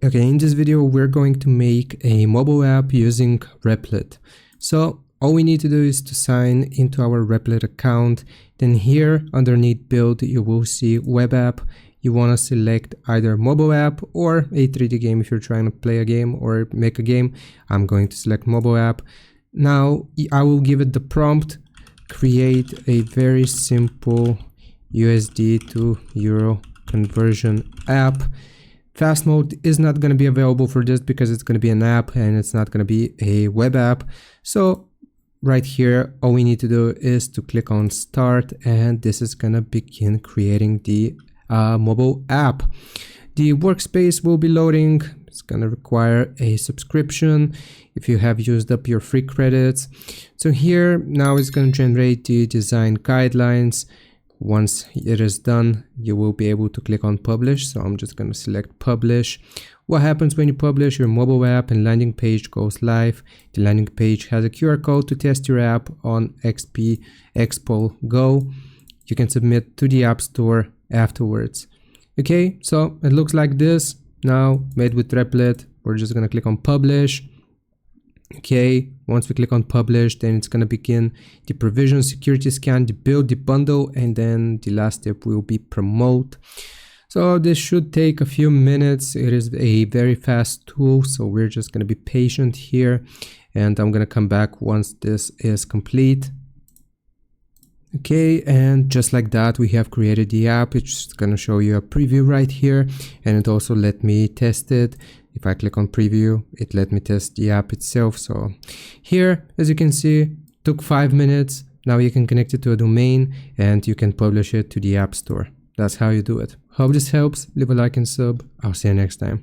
Okay, in this video we're going to make a mobile app using Replit. So all we need to do is to sign into our Replit account. Then here underneath build you will see web app. You want to select either mobile app or a 3D game if you're trying to play a game or make a game. I'm going to select mobile app. Now I will give it the prompt, create a very simple USD to Euro conversion app. Fast mode is not going to be available for this because it's going to be an app and it's not going to be a web app. So right here, all we need to do is to click on start, and this is going to begin creating the mobile app. The workspace will be loading. It's going to require a subscription if you have used up your free credits. So here now it's going to generate the design guidelines. Once it is done, you will be able to click on publish. So I'm just going to select publish. What happens when you publish? Your mobile app and landing page goes live. The landing page has a QR code to test your app on XP Expo Go. You can submit to the App Store afterwards. Okay, so it looks like this now, made with Replit. We're just going to click on publish. Okay, once we click on publish, then it's going to begin the provision, security scan, the build, the bundle, and then the last step will be promote. So this should take a few minutes. It is a very fast tool, so we're just going to be patient here, and I'm going to come back once this is complete. Okay, and just like that, we have created the app. It's going to show you a preview right here, and it also let me test it. If I click on preview, it let me test the app itself. So here, as you can see, took 5 minutes. Now you can connect it to a domain and you can publish it to the App Store. That's how you do it. Hope this helps. Leave a like and sub. I'll see you next time.